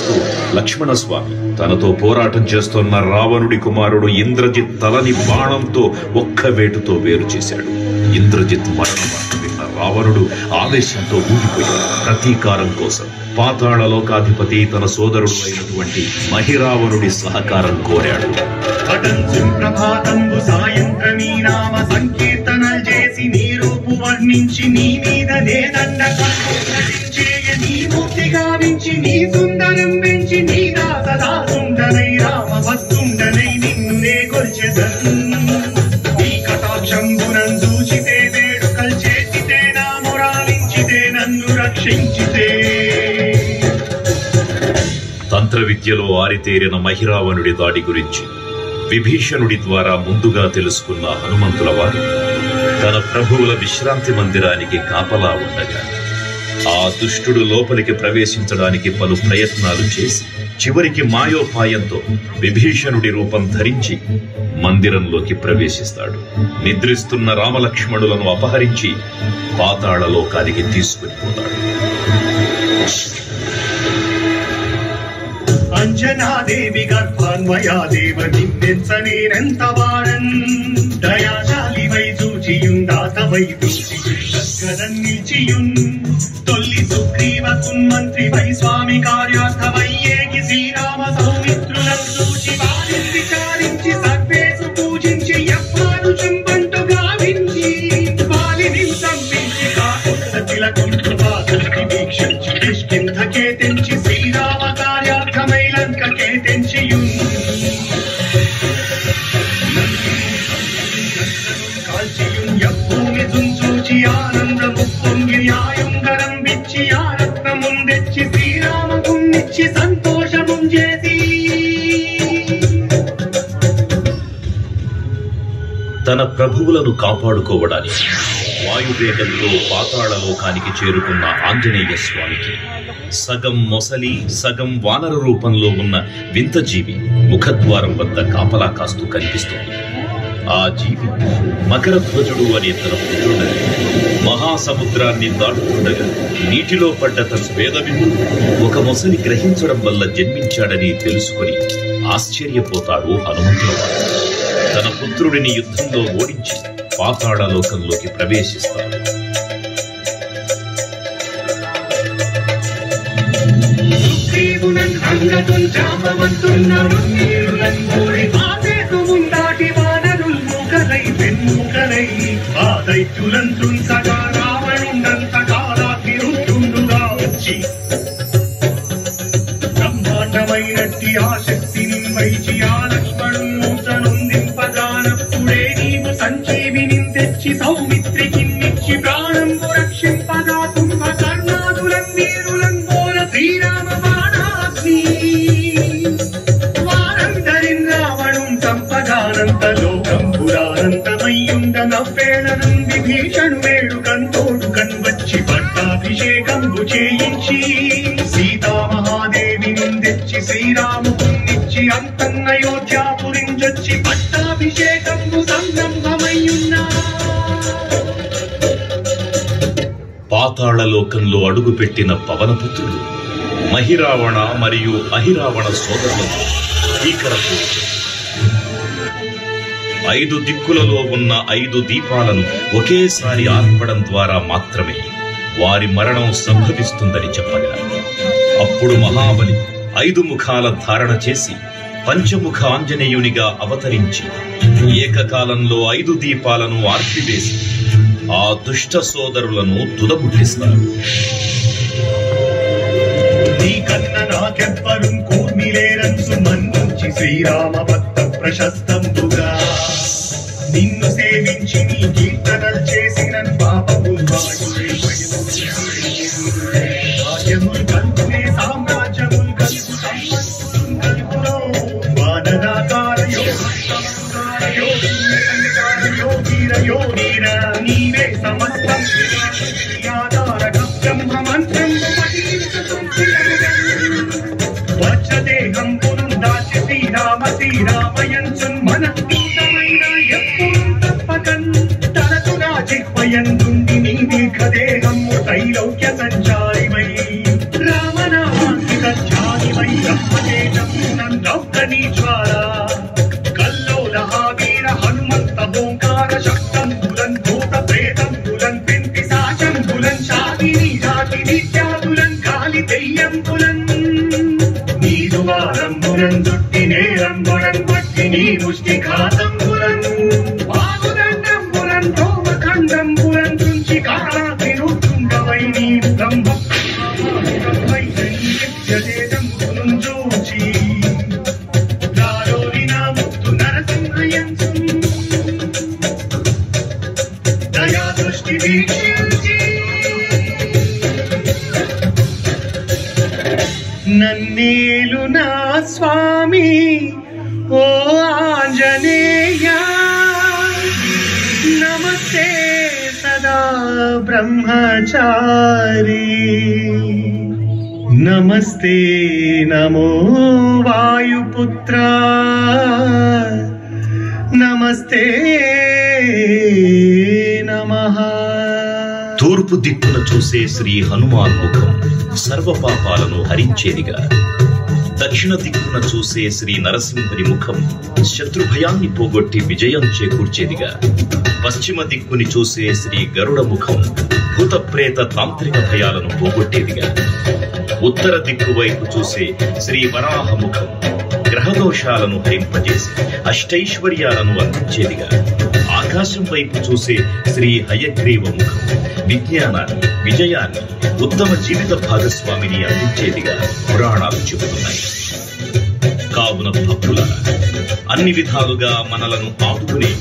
చూస్తూ లక్ష్మణస్వామి తనతో పోరాటం చేస్తున్న రావణుడి కుమారుడు ఇంద్రజిత్ తలని బాణంతో ఒక్క వేటుతో వేరు చేశాడు. ఇంద్రజిత్ మరణం విన్న రావణుడు ఆవేశంతో ఊగిపోయాడు. ప్రతీకారం కోసం పాతాళలోకాధిపతి తన సోదరుడు అయినటువంటి మహిరావణుడి సహకారం కోరాడు. ప్రభాతంబు సాయంత్రమీ నామ సంకీర్తనలు చేసి నీ రూపు వర్ణించి నీ మీద నేదండ నీ మూర్తి గావించి నీ సుందరం పెంచి నీ దాసదా సుందరై రామ వస్తుండనై నిన్ను నే కొల్చెదను. నీ కటాక్షంబునం చూచితే వేడుకలు చేసితే నా మురాలించితే నన్ను రక్షించితే. తంత్ర విద్యలో ఆరితేరిన మహిరావణుడి దాడి గురించి విభీషణుడి ద్వారా ముందుగా తెలుసుకున్న హనుమంతుల వారు తన ప్రభువుల విశ్రాంతి మందిరానికి కాపలా ఉండగా ఆ దుష్టుడు లోపలికి ప్రవేశించడానికి పలు ప్రయత్నాలు చేసి చివరికి మాయోపాయంతో విభీషణుడి రూపం ధరించి మందిరంలోకి ప్రవేశిస్తాడు. నిద్రిస్తున్న రామలక్ష్మణులను అపహరించి పాతాళలోకానికి తీసుకునిపోతాడు. అంజనాదేవి గర్భాన్వయాదేవ నిన్నెంత వాడన్ దయాశాలి వై చూచియుందాతవై నిలిచియున్ తొల్లి సుగ్రీవకున్ మంత్రి వై స్వామి కార్యార్థమై ఏగి శ్రీరామ సౌమిత్రులను చూచి వారిని విచారించి సర్వేసు పూజించి యవ్వాను చుంబంటు గావించి వాలిని సంపించి కాకుల తిలకుంటు వాసుకి వీక్షించి కిష్కింధకే తెంచి శ్రీరామ కార్యార్థమై లంకకే తెంచియున్ కాల్చియున్ యవ్వూని తుంచూచి ఆనందము పొంగి ఆయుంగరం విచ్చి ఆరత్నమున్ తెచ్చి శ్రీరామకున్నిచ్చి సంతోషముం చేసి. తన ప్రభువులను కాపాడుకోవడానికి వాయువేగంతో పాతాళలోకానికి చేరుకున్న ఆంజనేయ స్వామికి సగం మొసలి సగం వానర రూపంలో ఉన్న వింత జీవి ముఖద్వారం వద్ద కాపలా కాస్తూ కనిపిస్తుంది. ఆ జీవి మకరధ్వజుడు అనే తన పుత్రుడని మహాసముద్రాన్ని దాటుతుండగా నీటిలో పడ్డ తన వేదవిందు ఒక మొసలి గ్రహించడం వల్ల జన్మించాడని తెలుసుకుని ఆశ్చర్యపోతాడు హనుమంతుల వారు. తన పుత్రుడిని యుద్ధంలో ఓడించి పాతాళలోకంలోకి ప్రవేశిస్తాడు. బ్రహ్మాండమైనట్టి ఆ శక్తిని వైచి ఆ లక్ష్మణుందింపగానప్పుడే నీవు సంజీవిని తెచ్చి సౌమిత్రికిన్నిచ్చి ప్రాణంబు రక్షింపగా కుంభకర్ణాదులం వీరులంబోర శ్రీరామ బాణాగ్ని వారందరిన్ రావణుం సంపదానంత లోకంబురానంతమయ్యుండ నవ్వేళనం విభీషణు వేడుకంతోడు కన్వచ్చి పట్టాభిషేకంబు చేయించి సీతామహాదేవిని తెచ్చి శ్రీరాముకున్నిచ్చి అంతన్నయోధ్యాపురించొచ్చి పట్టాభిషేకంబు సంరంభమయ్యున్నా. పాతాళలోకంలో అడుగుపెట్టిన పవనపుత్రుడు మహిరావణ మరియు అహిరావణ సోదరులతో భీకరపు 5 దిక్కులలో ఉన్న 5 దీపాలను ఒకేసారి ఆర్పడం ద్వారా మాత్రమే వారి మరణం సంభవిస్తుందని చెప్పగా అప్పుడు మహాబలి 5 ముఖాల ధారణ చేసి పంచముఖ ఆంజనేయునిగా అవతరించి ఏకకాలంలో 5 దీపాలను ఆర్పివేసి ఆ దుష్ట సోదరులను తుదముట్టిస్తారు. శ్రీరామ భక్త ప్రశస్తంబుగా నిన్ను సేవించి నీ కీర్తనలు చేసిన పాపము రాజ్యములు కలుపునే సామ్రాజ్యములు కలుపు కలుపులో వాదనాకార యోగీర నీవే సమస్తం బ్రహ్మ మంత్రం వచ్చదేహం పురుందాచి శ్రీరామయన్సున్ మనఃపూతమైన ఎప్పుడు తప్పకన్ తనకు రాజిహ్వయందుండి నీ దీర్ఘదేహము త్రైలోక్య సంచారివై రామనామాంకిత ఛారివై నన్నేలు నా స్వామి ఓ ఆంజనేయ నమస్తే సదా బ్రహ్మచారి నమస్తే నమో వాయుపుత్ర నమస్తే నమః. తూర్పు దిక్కున చూసే శ్రీ హనుమాన్ ముఖం సర్వ పాపాలను హరించేదిగా, దక్షిణ దిక్కున చూసే శ్రీ నరసింహుని ముఖం శత్రు భయాన్ని పోగొట్టి విజయం చేకూర్చేదిగా, పశ్చిమ దిక్కుని చూసే శ్రీ గరుడ ముఖం భూత ప్రేత తాంత్రిక భయాలను పోగొట్టేదిగా, ఉత్తర దిక్కు వైపు చూసే శ్రీ వరాహ ముఖం గ్రహదోషాలను హరింపజేసి అష్టైశ్వర్యాలను అందించేదిగా, ఆకాశం వైపు చూసే శ్రీ హయగ్రీవ ముఖం విజ్ఞానాన్ని, విజయాన్ని, ఉత్తమ జీవిత భాగస్వామిని అందించేదిగా పురాణాలు చెబుతున్నాయి. కావున భక్తులారా, అన్ని విధాలుగా మనలను ఆదుకునే